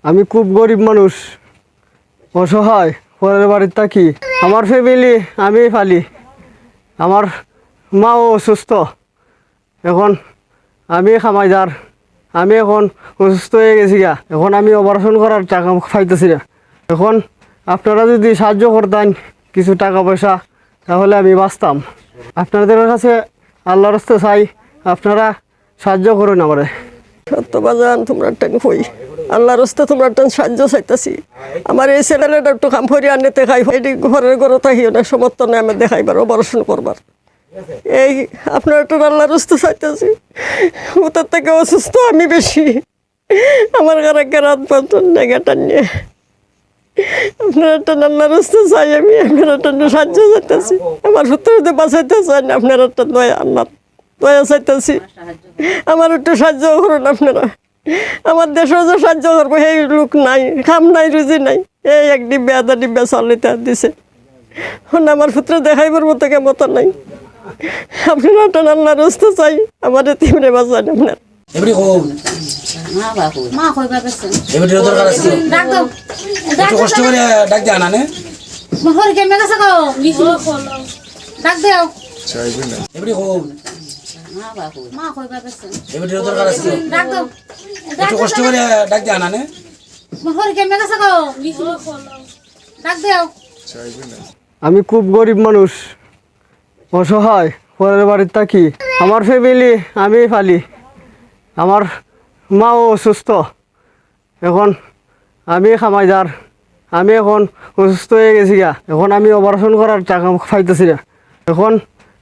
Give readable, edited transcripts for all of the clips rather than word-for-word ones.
আমি খুব গরিব মানুষ, অসহায়, পরের বাড়ির থাকি। আমার ফ্যামিলি আমি ফালি। আমার মাও অসুস্থ, এখন আমি খামাইদার। আমি এখন অসুস্থ হয়ে গেছি গা, এখন আমি অপারেশন করার টাকা পাইতেছি না। এখন আপনারা যদি সাহায্য করতেন কিছু টাকা পয়সা, তাহলে আমি বাঁচতাম। আপনাদের কাছে আল্লাহর রাস্তে চাই, আপনারা সাহায্য করুন আমারে। সত্যবাজান তোমরা টান হই আল্লাহর রাস্তে তোমরা টান সাহায্য চাইতেছি। আমার এই ছেলেটা একটু কাম করি আনতে খাই, এটি ঘরের ঘরে থাকিও না, সমর্থনে আমি দেখাইবার অপারেশন করবার। এই আপনার একটু আল্লাহর রাস্তে চাইতেছি। ওটার থেকে অসুস্থ আমি বেশি, আমার ঘরে রাত বাঁধন জায়গাটা নিয়ে আপনার একটা আল্লাহর রাস্তে চাই। আমি আপনার একটা সাহায্য চাইতেছি, আমার সত্যি বাঁচাইতে চাই না। আপনার একটা দয়া আল্লাহ দয়া চাইতেছি, আমার একটু সাহায্য করুন আপনারা। আমার দেশেও যে সাহায্য করবো সেই লোক নাই, খাম নাই, রুজি নাই। এই এক ডিব্বে আধা ডিব্বে চালিতে দিছে, আমার পুত্র দেখাইবার মতো কেমত নাই। আপনারা একটা আল্লাহর রাস্তে চাই, আমার তিমরে বাঁচান আপনার। এবারে হোক মা কইবা বেছেন এবারে দরকার আছে ডাক দাও একটু কষ্ট করে ডাক দে আনা নে মহর কে মেগা সাকো ডাক দাও এবারে হোক মা কইবা বেছেন এবারে দরকার আছে ডাক দাও একটু কষ্ট করে ডাক দে আনা নে মহর কে মেগা সাকো ডাক দাও। আমি খুব গরিব মানুষ, অসহায়, পরের বাড়ির থাকি। আমার ফ্যামিলি আমি ফালি। আমার মাও অসুস্থ, এখন আমি খামাইদার। আমি এখন অসুস্থ হয়ে গেছি গা, এখন আমি অপারেশন করার টাকা পাইতেছি না। এখন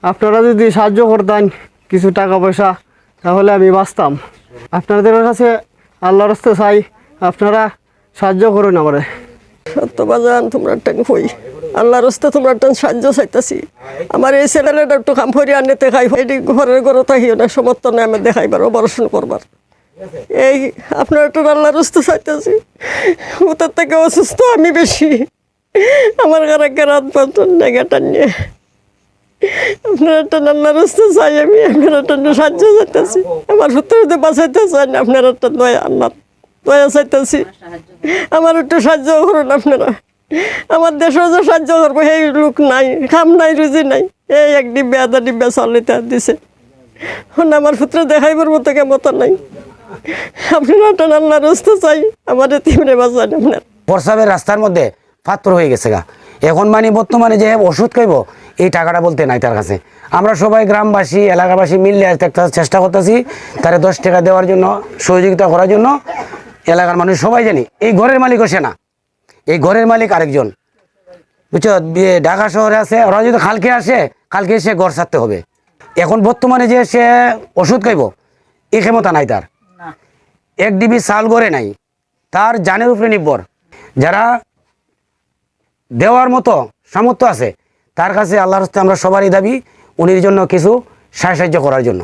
আপনারা যদি সাহায্য করতেন কিছু টাকা পয়সা, তাহলে আমি বাঁচতাম। আপনাদের কাছে আল্লাহর রাস্তে চাই, আপনারা সাহায্য করুন আমারে। সত্যবাজান তোমরা টান হই আল্লাহর রাস্তে তোমরা টান সাহায্য চাইতেছি। আমার এই ছেলেটা একটু কাম করি আনতে খাই, এটি ঘরের ঘরে থাকিও না, সমর্থনে আমি দেখাইবার অপারেশন করবার। এই আপনার একটু আল্লাহর রাস্তে চাইতেছি। ওটার থেকে অসুস্থ আমি বেশি, আমার ঘরে রাত বাঁধন জায়গাটা নিয়ে আপনার একটা আল্লাহর রাস্তে চাই। আমি আপনার একটা সাহায্য চাইতেছি, আমার সত্যি বাঁচাইতে চাই না। আপনার একটা দয়া আল্লাহ দয়া চাইতেছি, আমার একটু সাহায্য করুন আপনারা। আমার দেশেও যে সাহায্য করবো সেই লোক নাই, খাম নাই, রুজি নাই। এই এক ডিব্বে আধা ডিব্বে চালিতে দিছে, আমার পুত্র দেখাইবার মতো কেমত নাই। আপনারা একটা আল্লাহর রাস্তে চাই, আমার তিমরে বাঁচান আপনার। বর্ষাবের রাস্তার মধ্যে পাথর হয়ে গেছে গা, এখন মানে বর্তমানে যে ওষুধ খাইব এই টাকাটা বলতে নাই তার কাছে। আমরা সবাই গ্রামবাসী এলাকাবাসী মিললে একটা চেষ্টা করতেছি তারে 10 টাকা দেওয়ার জন্য, সহযোগিতা করার জন্য। এলাকার মানুষ সবাই জানি এই ঘরের মালিকও সে না, এই ঘরের মালিক আরেকজন, বুঝছো। ঢাকা শহরে আছে, ওরা যদি কালকে আসে, কালকে সে ঘর ছাড়তে হবে। এখন বর্তমানে যে সে ওষুধ খাইব এই ক্ষমতা নাই তার, 1 ডিবি চাল ঘরে নাই, তার জানের উপরে নির্ভর। যারা দেওয়ার মতো সামর্থ্য আছে তার কাছে আল্লাহর রাস্তায় আমরা সবারই দাবি উনির জন্য কিছু সাহায্য করার জন্য।